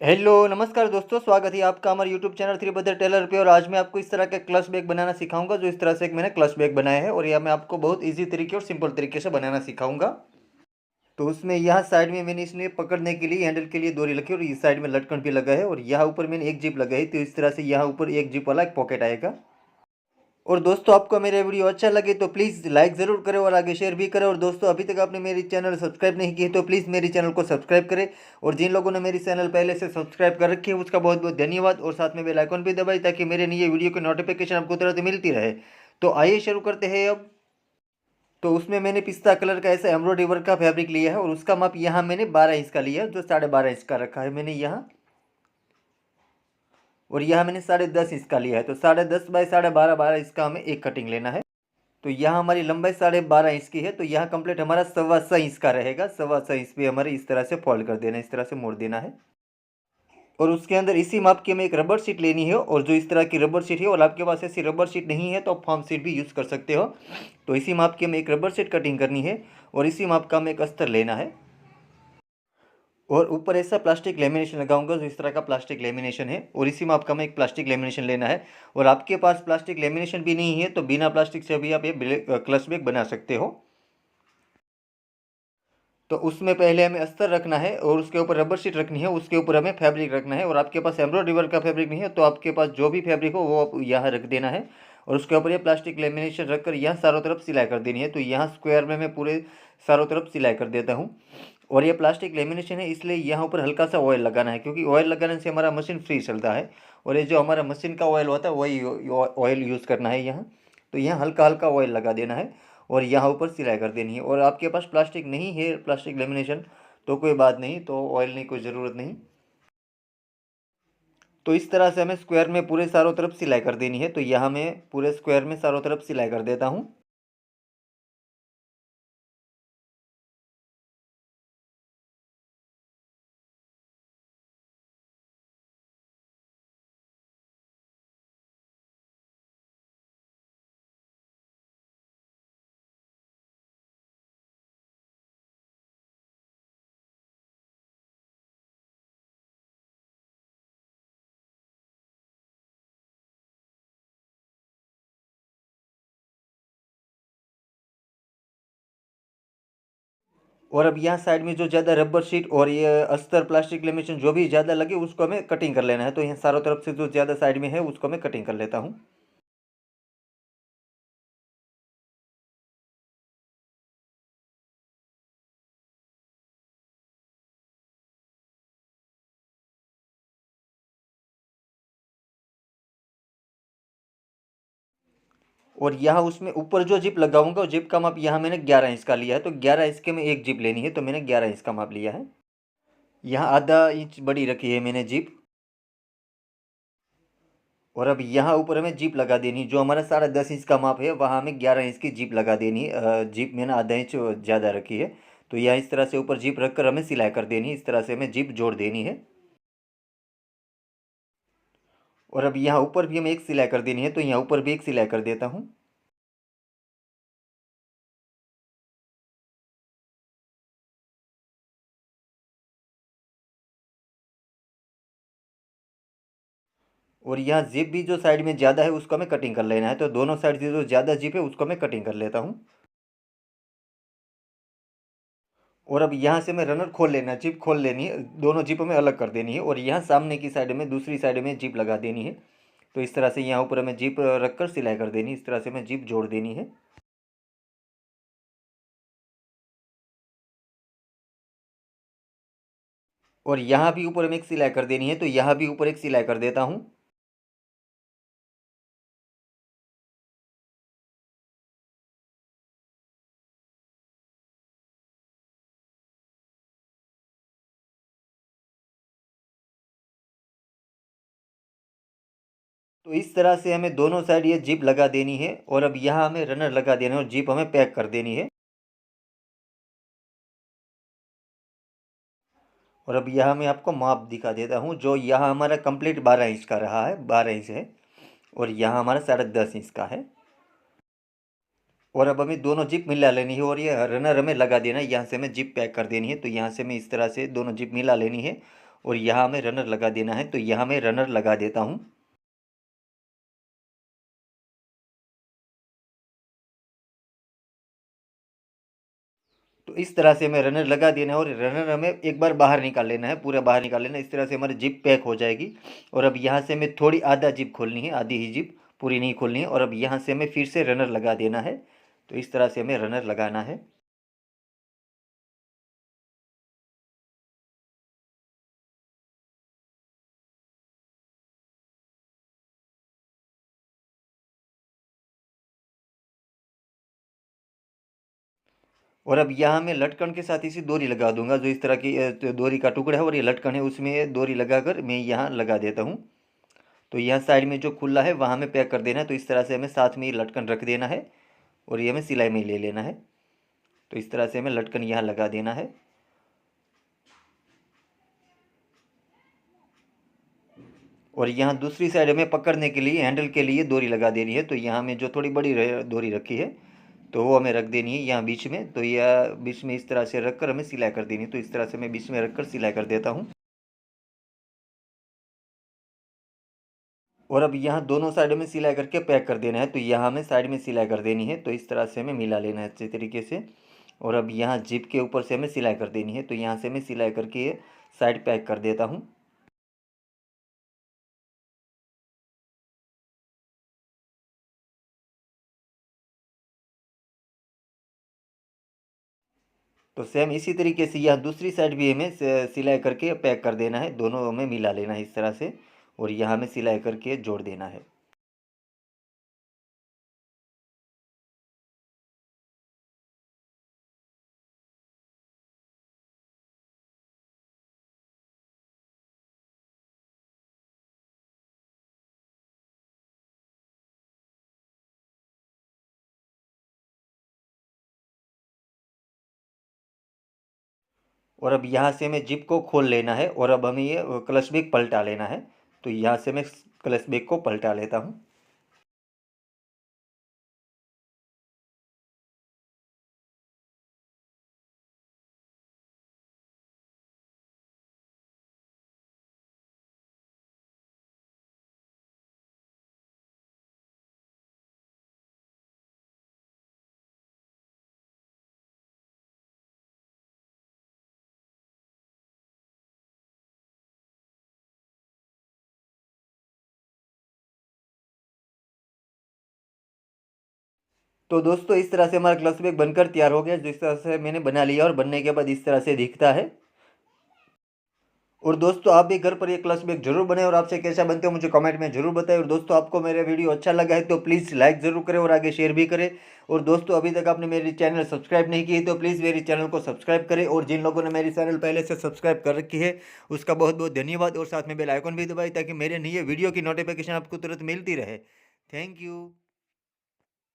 Hello नमस्कार दोस्तों, स्वागत है आपका हमारे YouTube channel three brother tailor पे। और आज मैं आपको इस तरह के क्लच बैग बनाना सिखाऊंगा। जो इस तरह से एक मैंने क्लच बैग बनाया है और यह मैं आपको बहुत इजी तरीके और सिंपल तरीके से बनाना सिखाऊंगा। तो उसमें यहाँ साइड में मैंने इसलिए पकड़ने के लिए हैंडल के लिए डोरी रखी और इस साइड में लटकन भी लगा है और यहाँ ऊपर मैंने एक जिप लगाई। तो इस तरह से यहाँ ऊपर एक जिप वाला एक पॉकेट आएगा। और दोस्तों, आपको मेरा वीडियो अच्छा लगे तो प्लीज़ लाइक ज़रूर करें और आगे शेयर भी करें। और दोस्तों, अभी तक आपने मेरी चैनल सब्सक्राइब नहीं की है तो प्लीज़ मेरी चैनल को सब्सक्राइब करें। और जिन लोगों ने मेरी चैनल पहले से सब्सक्राइब कर रखी है उसका बहुत बहुत धन्यवाद। और साथ में बेल आइकन भी दबाएं ताकि मेरे नए वीडियो की नोटिफिकेशन आपको तुरंत मिलती रहे। तो आइए शुरू करते हैं अब। तो उसमें मैंने पिस्ता कलर का ऐसा एम्ब्रॉयडरी वर्क का फैब्रिक लिया है और उसका माप यहाँ मैंने 12 इंच का लिया है, जो 12.5 इंच का रखा है मैंने यहाँ। और यहाँ मैंने 10.5 इंच का लिया है। तो 10.5 बाय 12.5 12 इंच का हमें एक कटिंग लेना है। तो यहाँ हमारी लंबाई 12.5 इंच की है। तो यहाँ कंप्लीट हमारा 6.25 इंच का रहेगा। 6.25 इंच पे हमारे इस तरह से फोल्ड कर देना है, इस तरह से मोड़ देना है। और उसके अंदर इसी माप की हमें एक रबर शीट लेनी है। और जो इस तरह की रबर शीट है और आपके पास ऐसी रबर शीट नहीं है तो आप फॉर्म शीट भी यूज़ कर सकते हो। तो इसी माप की हमें एक रबर शीट कटिंग करनी है और इसी माप का हमें एक अस्तर लेना है। और ऊपर ऐसा प्लास्टिक लेमिनेशन लगाऊंगा जो इस तरह का प्लास्टिक लेमिनेशन है। और इसी में आपका हमें एक प्लास्टिक लेमिनेशन लेना है। और आपके पास प्लास्टिक लेमिनेशन भी नहीं है तो बिना प्लास्टिक से भी आप ये क्लच बैग बना सकते हो। तो उसमें पहले हमें अस्तर रखना है और उसके ऊपर रबर शीट रखनी है, उसके ऊपर हमें फैब्रिक रखना है। और आपके पास एम्ब्रॉयडरी वर्क का फैब्रिक नहीं है तो आपके पास जो भी फैब्रिक हो वो आप यहाँ रख देना है। और उसके ऊपर ये प्लास्टिक लेमिनेशन रखकर यहाँ चारों तरफ सिलाई कर देनी है। तो यहाँ स्क्वायर में मैं पूरे चारों तरफ सिलाई कर देता हूँ। और ये प्लास्टिक लेमिनेशन है इसलिए यहाँ ऊपर हल्का सा ऑयल लगाना है, क्योंकि ऑयल लगाने से हमारा मशीन फ्री चलता है। और ये जो हमारा मशीन का ऑयल होता है वही ऑयल यूज़ करना है यहाँ। तो यहाँ हल्का हल्का ऑयल लगा देना है और यहाँ ऊपर सिलाई कर देनी है। और आपके पास प्लास्टिक नहीं है, प्लास्टिक लेमिनेशन, तो कोई बात नहीं, तो ऑयल नहीं, कोई ज़रूरत नहीं। तो इस तरह से हमें स्क्वायर में पूरे चारों तरफ सिलाई कर देनी है। तो यहाँ मैं पूरे स्क्वायर में चारों तरफ सिलाई कर देता हूँ। और अब यहाँ साइड में जो ज़्यादा रबर शीट और ये अस्तर प्लास्टिक लेमिनेशन जो भी ज़्यादा लगे उसको हमें कटिंग कर लेना है। तो यहाँ चारों तरफ से जो ज़्यादा साइड में है उसको मैं कटिंग कर लेता हूँ। और यहाँ उसमें ऊपर जो जिप लगाऊंगा, जिप का माप यहाँ मैंने 11 इंच का लिया है। तो 11 इंच के में एक जिप लेनी है, तो मैंने 11 इंच का माप लिया है। यहाँ आधा इंच बड़ी रखी है मैंने जिप। और अब यहाँ ऊपर हमें जिप लगा देनी है। जो हमारा 10.5 इंच का माप है वहाँ हमें 11 इंच की जिप लगा देनी है। जिप मैंने आधा इंच ज़्यादा रखी है। तो यहाँ इस तरह से ऊपर जिप रखकर हमें सिलाई कर देनी है। इस तरह से हमें जिप जोड़ देनी है। और अब यहाँ ऊपर भी हमें एक सिलाई कर देनी है। तो यहाँ ऊपर भी एक सिलाई कर देता हूँ। और यहाँ जिप भी जो साइड में ज़्यादा है उसको हमें कटिंग कर लेना है। तो दोनों साइड से जो ज़्यादा जिप है उसको मैं कटिंग कर लेता हूँ। और अब यहाँ से मैं रनर खोल लेना, जिप खोल लेनी है, दोनों जिप में अलग कर देनी है। और यहाँ सामने की साइड में दूसरी साइड में जिप लगा देनी है। तो इस तरह से यहाँ ऊपर हमें जिप रखकर सिलाई कर देनी है। इस तरह से हमें जिप जोड़ देनी है। और यहाँ भी ऊपर हमें एक सिलाई कर देनी है। तो यहाँ भी ऊपर एक सिलाई कर देता हूँ। तो इस तरह से हमें दोनों साइड ये जिप लगा देनी है। और अब यहाँ हमें रनर लगा देना है और जिप हमें पैक कर देनी है। और अब यहाँ मैं आपको माप दिखा देता हूँ। जो यहाँ हमारा कंप्लीट 12 इंच का रहा है, 12 इंच है। और यहाँ हमारा 10.5 इंच का है। और अब हमें दोनों जिप मिला लेनी है और ये रनर हमें लगा देना है। यहाँ से हमें जिप पैक कर देनी है। तो यहाँ से मैं इस तरह से दोनों जिप मिला लेनी है। और यहाँ हमें रनर लगा देना है। तो यहाँ मैं रनर लगा देता हूँ। तो इस तरह से हमें रनर लगा देना है और रनर हमें एक बार बाहर निकाल लेना है, पूरा बाहर निकाल लेना है। इस तरह से हमारी जिप पैक हो जाएगी। और अब यहाँ से हमें थोड़ी आधा जिप खोलनी है, आधी ही जिप, पूरी नहीं खोलनी है। और अब यहाँ से हमें फिर से रनर लगा देना है। तो इस तरह से हमें रनर लगाना है। और अब यहाँ मैं लटकन के साथ इसी डोरी लगा दूंगा, जो इस तरह की तो डोरी का टुकड़ा है और ये लटकन है, उसमें डोरी लगाकर मैं यहाँ लगा देता हूँ। तो यहाँ साइड में जो खुला है वहाँ में पैक कर देना है। तो इस तरह से हमें साथ में ये लटकन रख देना है और ये हमें सिलाई में ले लेना है। तो इस तरह से हमें लटकन यहाँ लगा देना है। और यहाँ दूसरी साइड हमें पकड़ने के लिए, हैंडल के लिए डोरी लगा देनी है। तो यहाँ में जो थोड़ी बड़ी डोरी रखी है तो वो हमें रख देनी है यहाँ बीच में। तो यह बीच में इस तरह से रख कर हमें सिलाई कर देनी है। तो इस तरह से मैं बीच में रख कर सिलाई कर देता हूँ। और अब यहाँ दोनों साइड में सिलाई करके पैक कर देना है। तो यहाँ हमें साइड में सिलाई कर देनी है। तो इस तरह से हमें मिला लेना है अच्छे तरीके से। और अब यहाँ जिप के ऊपर से हमें सिलाई कर देनी है। तो यहाँ से मैं सिलाई करके साइड पैक कर देता हूँ। तो सेम इसी तरीके से यह दूसरी साइड भी हमें सिलाई करके पैक कर देना है। दोनों हमें मिला लेना है इस तरह से। और यहाँ हमें सिलाई करके जोड़ देना है। और अब यहाँ से हमें जिप को खोल लेना है और अब हमें ये क्लच बैग पलटा लेना है। तो यहाँ से मैं क्लच बैग को पलटा लेता हूँ। तो दोस्तों इस तरह से हमारा क्लच बैग बनकर तैयार हो गया, जिस तरह से मैंने बना लिया। और बनने के बाद इस तरह से दिखता है। और दोस्तों आप भी घर पर ये क्लच बैग जरूर बनाएं और आपसे कैसा बनते हो मुझे कमेंट में जरूर बताएं। और दोस्तों आपको मेरा वीडियो अच्छा लगा है तो प्लीज़ लाइक ज़रूर करें और आगे शेयर भी करें। और दोस्तों अभी तक आपने मेरी चैनल सब्सक्राइब नहीं की है तो प्लीज़ मेरी चैनल को सब्सक्राइब करें। और जिन लोगों ने मेरी चैनल पहले से सब्सक्राइब कर रखी है उसका बहुत बहुत धन्यवाद। और साथ में बेल आइकन भी दबाएं ताकि मेरे नए वीडियो की नोटिफिकेशन आपको तुरंत मिलती रहे। Thank you.